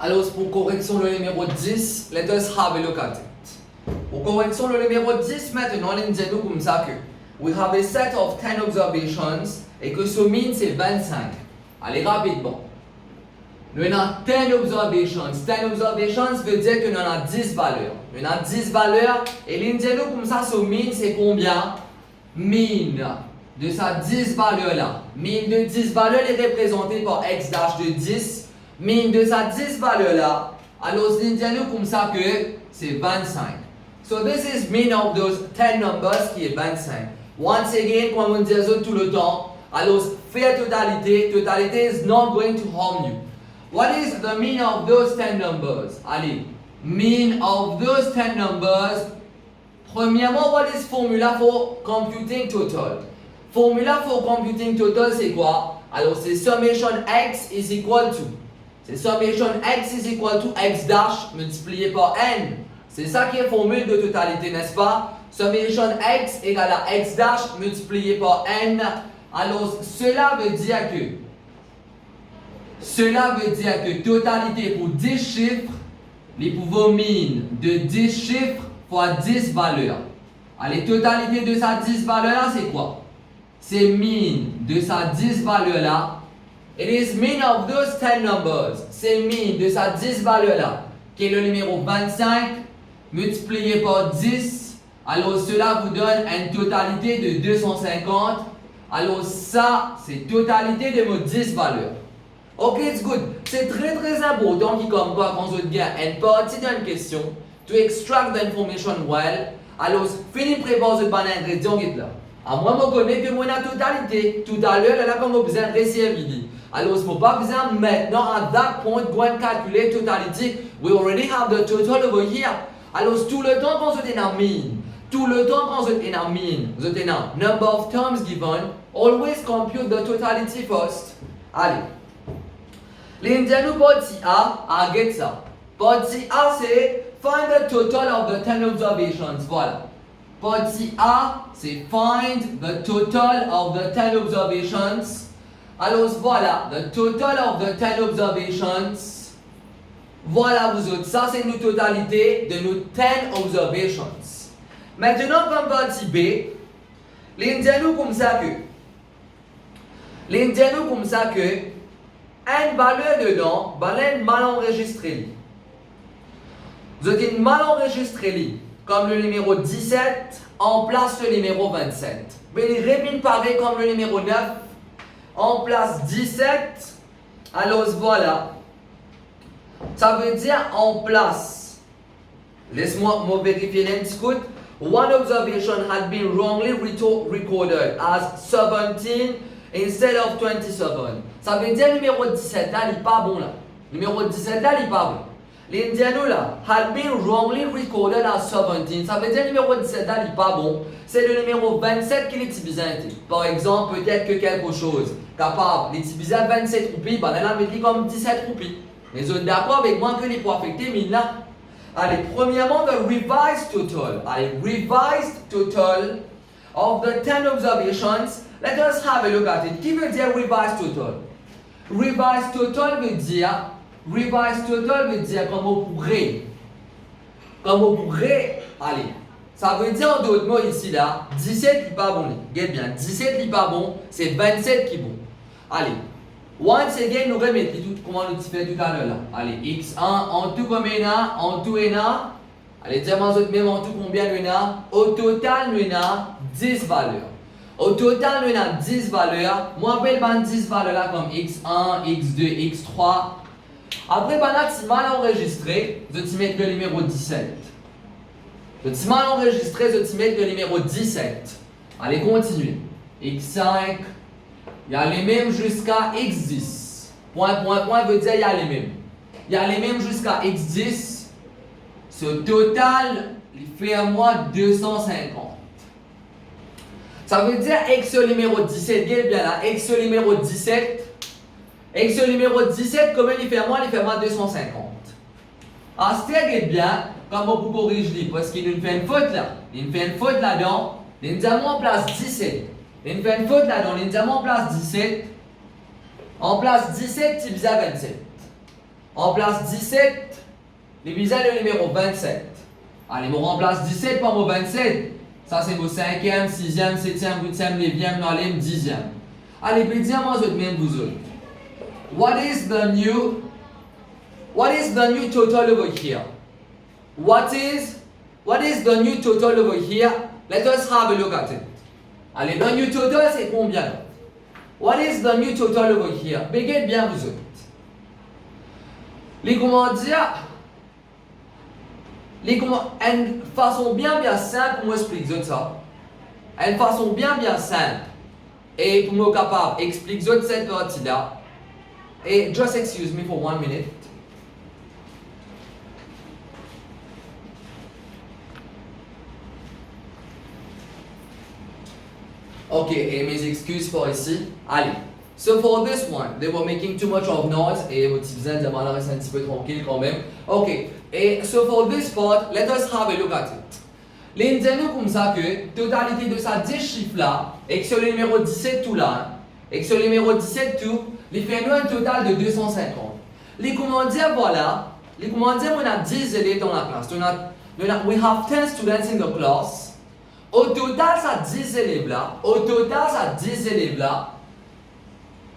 Alors, pour correction le numéro 10, let us have a look at it. Pour correction le numéro 10, maintenant, on dit comme ça que we have a set of 10 observations et que ce mean c'est 25. Allez, rapidement. Nous avons 10 observations. 10 observations veut dire que nous avons 10 valeurs. Nous avons 10 valeurs et l'indiano comme ça, ce mean c'est combien? Mean de sa 10 valeurs là. Mean de 10 valeurs est représenté par x dash de 10. Mean de sa 10 valeurs là. Alors l'indiano comme ça que c'est 25. So this is mean of those 10 numbers qui est 25. Once again, comme on dit tout le temps, alors faire totalité. Totalité is not going to harm you. What is the mean of those 10 numbers? Allez, mean of those 10 numbers. Premièrement, what is formula for computing total? Formula for computing total, c'est quoi? Alors, c'est summation x is equal to. C'est summation x is equal to x dash multiplié par n. C'est ça qui est formule de totalité, n'est-ce pas? Summation x égale à x dash multiplié par n. Alors, cela veut dire que totalité pour 10 chiffres, les pouvoirs mean de 10 chiffres fois 10 valeurs. Allez, totalité de sa 10 valeurs là, c'est quoi? C'est mean de sa 10 valeurs là. It is mean of those 10 numbers. C'est mean de sa 10 valeurs là, qui est le numéro 25, multiplié par 10. Alors, cela vous donne une totalité de 250. Alors, ça, c'est totalité de vos 10 valeurs. Ok, it's good. C'est très important qui comme quoi quand je gagne une partie d'une question, to extract the information well. Alors, fini préparer ce bon ingrédient qui est là. À moi, je connais que moi la totalité. Tout à l'heure, là, comme vous besoin de réussir l'idée. Alors, il ne faut pas besoin maintenant, à that point, de calculer totalité. We already have the total over here. Alors, tout le temps quand vous êtes en mean, tout le temps quand vous êtes en mean, vous êtes en number of terms given, always compute the totality first. Allez. L'indiano partie A, get ça. Partie A, c'est find the total of the 10 observations. Voilà. Partie A, c'est find the total of the 10 observations. Alors voilà, the total of the 10 observations. Voilà vous autres, ça c'est une totalité de nos 10 observations. Maintenant, comme partie B, l'indiano comme ça que, une valeur dedans, mal enregistrée. Vous avez mal enregistré, comme le numéro 17, en place le numéro 27. Mais il répète pareil comme le numéro 9, en place 17. Alors voilà. Ça veut dire en place. Laisse-moi vérifier l'inscout. One observation had been wrongly recorded as 17 instead of 27. Ça veut dire numéro 17 là, il n'est pas bon là. Numéro 17 là, il n'est pas bon. L'indiano là, had been wrongly recorded as 17. Ça veut dire numéro 17 là, il n'est pas bon. C'est le numéro 27 qui est typisé. Par exemple, peut-être que quelque chose capable, les typisé 27 roupies, ben là, on dit comme 17 roupies. Les autres d'accord avec moi que les points affectés, mais là. Allez, premièrement, the revised total. Allez, revised total of the 10 observations. Let us have a look at it. Qui veut dire revised total? Revised total veut dire comme on pourrait, allez, ça veut dire en d'autres mots ici là, 17 n'est pas bon. Regarde bien, 17 n'est pas bon, c'est 27 qui est bon. Allez, once again, nous remettons tout comment nous fait tout à l'heure là. Allez, x1 en tout comme n, en tout n. Allez, dis-moi même en tout combien nous a. Au total, nous a 10 valeurs. Au total, nous a 10 valeurs. Moi, je vais 10 valeurs là comme x1, x2, x3. Après, si mal enregistré, je vais mettre le numéro 17. Je mal enregistré, je vais mettre le numéro 17. Allez, continuez. x5, il y a les mêmes jusqu'à x10. Point veut dire il y a les mêmes. Il y a les mêmes jusqu'à x10. Ce total, il fait à moi 250. Ça veut dire x le numéro 17, bien là, x le numéro 17. X le numéro 17, combien il fait à moi? Il fait à moi 250. Alors, c'est bien, comme on peut corriger, parce qu'il nous fait une faute là. Il nous fait une faute là-dedans. Il nous a mis en place 17. Il nous fait une faute là-dedans. Il nous a mis en place 17. En place 17 divisé à 27. On place 17, divisé le numéro 27. Allez, on remplace 17 par mon 27. Ça, c'est vos 5e, 6e, 7e, 8e, 9e, 9e, 10e. Allez, puis dis-moi autres même vous autres. What is the new total over here? What is the new total over here? Let us have a look at it. Allez, le new total, c'est combien? What is the new total over here? Regardez bien vous autres. Les comment dire? Une façon bien simple pour m'expliquer ça. Une façon bien simple. Et pour me capable d'expliquer cette partie-là. Et just excuse me for 1 minute. Ok, et mes excuses pour ici. Allez. So for this one, they were making too much of noise et vous disais de m'en rester un petit peu tranquille quand même. Ok, et so for this part, let us have a look at it. L'indienne comme ça que totalité de ça 10 chiffres là, et que sur le numéro 17 tout là, et que sur le numéro 17 tout, il fait nous un total de 250. Les comment dire voilà, les comment dire on a 10 élèves dans la classe. We have 10 students in the class. Au total ça 10 élèves là,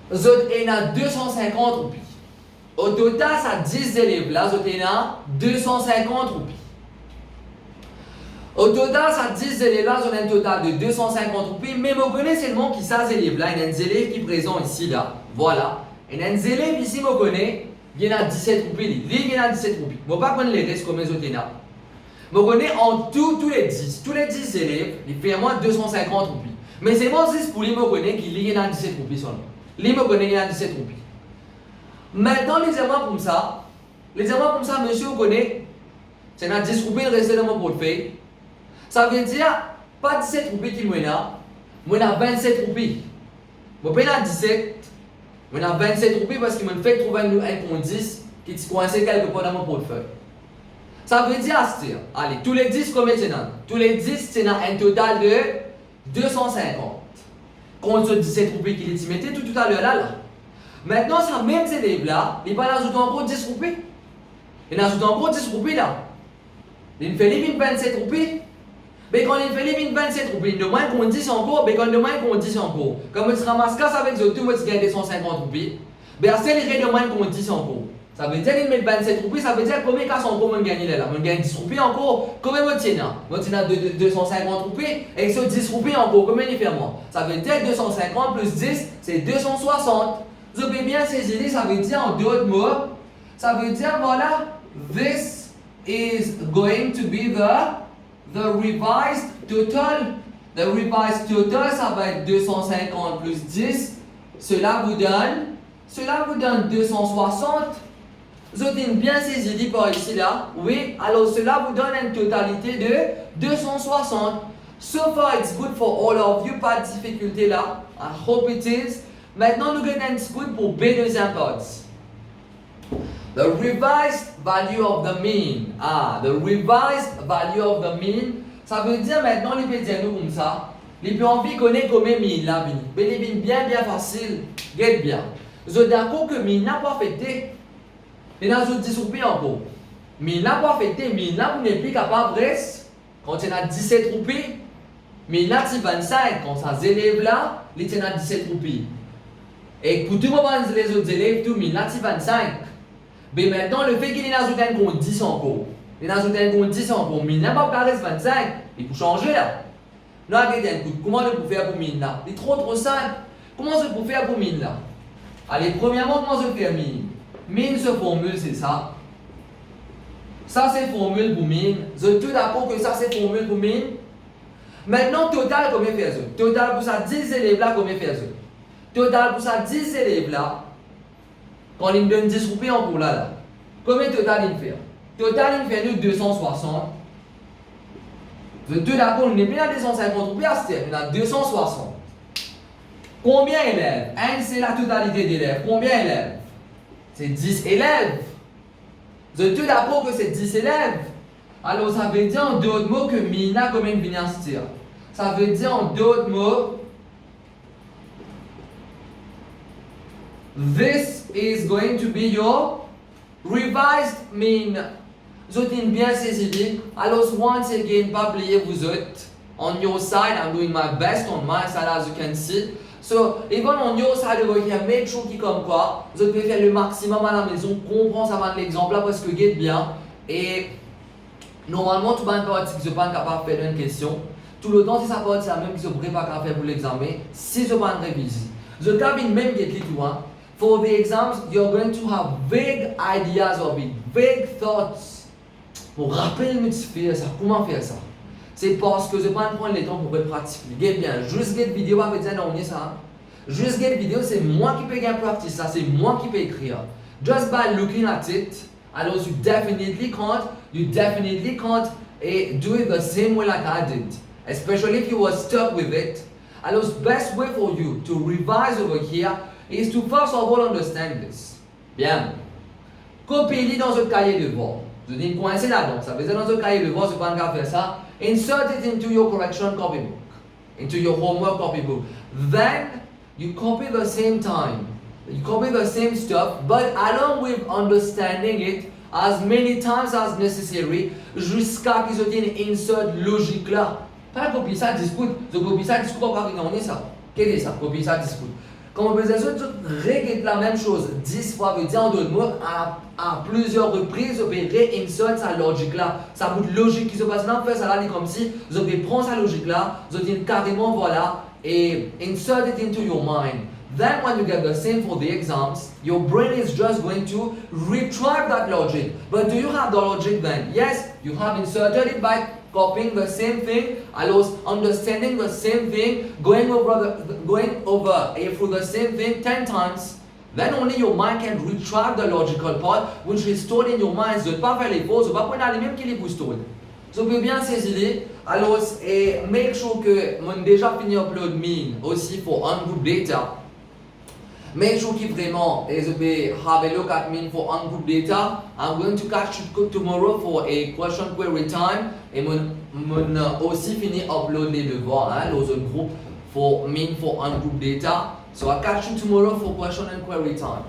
Zot en a 250 roupies. Au total, ça 10 élèves là, zot en a 250 roupies. Au total, ça 10 élèves là, zot en a un total de 250 roupies. Mais vous connaissez seulement qui ça, ces élèves là. Il y a des élèves qui sont présents ici là. Voilà. Il y a des élèves ici, vous connaissez, il y en a 17 roupies. Il y en a 17 roupies. Je ne vais pas prendre les restes comme les autres. Vous connaissez en tout, tous les 10 élèves, il fait à moins 250 roupies. Mais c'est bon 6 pour lui, vous connaissez qu'il y en a 17 roupies seulement. Les me connaît, il y a 17 roupies. Maintenant, les erreurs comme ça, monsieur, vous connaissez, c'est dans 10 roupies resté dans mon portefeuille. Ça veut dire, pas 17 roupies qui m'en a 27 roupies. Je paye 17, je a 27 roupies parce qu'il me fait trouver un indice qui est coincé quelque part dans mon portefeuille. Ça veut dire, allez, tous les 10 combien c'est dans? Tous les 10, c'est un total de 250. Contre 17 roupies qu'il est mettait tout à l'heure là. Maintenant, ça même ces élèves-là, il va ajouter encore 10 roupies. Il ajoute encore 10 roupies là. Il fait les 27 roupies. Mais quand il fait les 27 roupies, il demande qu'on 10 encore, mais quand il demande qu'on 10 encore. Comme il se ramasse ça avec eux, tout le monde gagne 150 roupies. Mais à celle il demande qu'on 10 encore. Ça veut dire qu'il met 27 roupies, ça veut dire combien de cas sont encore gagné là. On gagne 10 roupies encore, combien on tient? On tient 250 roupies, et sur 10 roupies encore, combien il fait moins? Ça veut dire 250 plus 10, c'est 260. Vous avez bien saisi, ça veut dire en d'autres mots, ça veut dire voilà, this is going to be the revised total. The revised total, ça va être 250 plus 10, cela vous donne 260. Vous avez bien saisi par ici là, oui, alors cela vous donne une totalité de 260. So far it's good for all of you, pas de difficulté là, I hope it is. Maintenant nous avons un petit good pour B deuxième partie. The revised value of the mean. The revised value of the mean, ça veut dire maintenant les peut dire nous comme ça. Les peut envie connaître combien mean là vini. Mais les bien facile, get bien. Vous êtes d'accord que mean n'a pas fait. Et dans les 10 roupies encore. Mais il n'a pas fait, mais là, vous n'êtes plus capable de rester. Quand il y a 17 roupies, mais il y a 25. Quand ça élève là, il y a 17 roupies. Et pour tout le moment, les autres élèves, tout, mais il y a 25. Mais maintenant, le fait qu'il y a ajouté un compte 10 encore. Il y a ajouté un compte 10 encore, mais il n'a pas rester 25. Il faut changer là. Non, regardez, comment on peut faire pour mine là? C'est trop simple. Comment on peut faire pour mine là? Allez, premièrement, comment on peut faire mine? Mine, ce formule, c'est ça. Ça, c'est formule pour mine. Vous êtes tout d'accord que ça, c'est formule pour mine? Maintenant, total, combien fait-ce? Total pour ça, 10 élèves là, combien fait-ce? Total pour ça, 10 élèves là, quand il me donne 10 roupies en cours là, combien total il fait? Total, il fait nous 260. Vous êtes tout d'accord, on n'est plus à 250 roupies, on a 260. Combien d'élèves? C'est la totalité d'élèves. Combien d'élèves? C'est 10 élèves. Vous êtes tout d'accord que c'est 10 élèves? Alors ça veut dire en d'autres mots que Mina combien de vient se dire? Ça veut dire en d'autres mots, this is going to be your Revised mean, vous avez bien saisi. Alors, once again, pas oublier vous autres. On your side, I'm doing my best on my side as you can see. So, even on your side over here, make sure qui comme quoi, vous devez faire le maximum à la maison, comprendre ça va l'exemple là parce que get bien. Et normalement, tout le monde partie qui ne pas capable de faire une question. Tout le temps, si ça partie la même qui se prépare à faire pour l'examen, si je pas réviser. The cabin même get it to one. For the exams, you're going to have vague ideas of it, vague thoughts. Pour rappeler me faire ça, comment faire ça? C'est parce que je ne vais pas prendre le temps pour le pratiquer. Get bien, juste get vidéo, pas dire non, ça. Juste get vidéo, c'est moi qui peux bien practice ça, c'est moi qui peux écrire. Just by looking at it, alors you definitely can't do it the same way like I did. Especially if you were stuck with it. Alors the best way for you to revise over here is to first of all understand this. Bien. Copiez-le dans un cahier de bord. Je dis coincé là-dedans. Ça veut dire dans un cahier de bord, je ne peux pas faire ça. Insert it into your correction copybook, into your homework copybook. Then you copy the same time. You copy the same stuff, but along with understanding it as many times as necessary, jusqu'à qu'ils obtiennent insert logique là. Pas copier ça, discute. Je copie ça, discute, on va regarder ça. Qu'est-ce que c'est ça? Copier ça, discute. Quand on peut répéter la même chose 10 fois, veut dire en d'autres mots, à plusieurs reprises, on peut réinsert sa logique là. Ça bout de logique qui se passe là, on fait ça là, comme si vous pouvez prendre sa logique là, vous dites carrément voilà, et insert it into your mind. Then when you get the same for the exams, your brain is just going to retrieve that logic. But do you have the logic then? Yes, you have inserted it by copying the same thing, allows understanding the same thing, going over through the same thing 10 times. Then only your mind can retrieve the logical part, which is stored in your mind. Je ne pas faire les fautes, je ne pas prendre les mêmes qui les vous stored. Je peux bien saisir. Alors, et make sure que mon déjà fini upload mean aussi pour ungroup data. Make sure qu'il vraiment is have a look at me for ungroup data. I'm going to catch you tomorrow for a question query time. Et mon aussi fini upload les devoirs, hein, dans un groupe for ungroup data. So I'll catch you tomorrow for question and query time.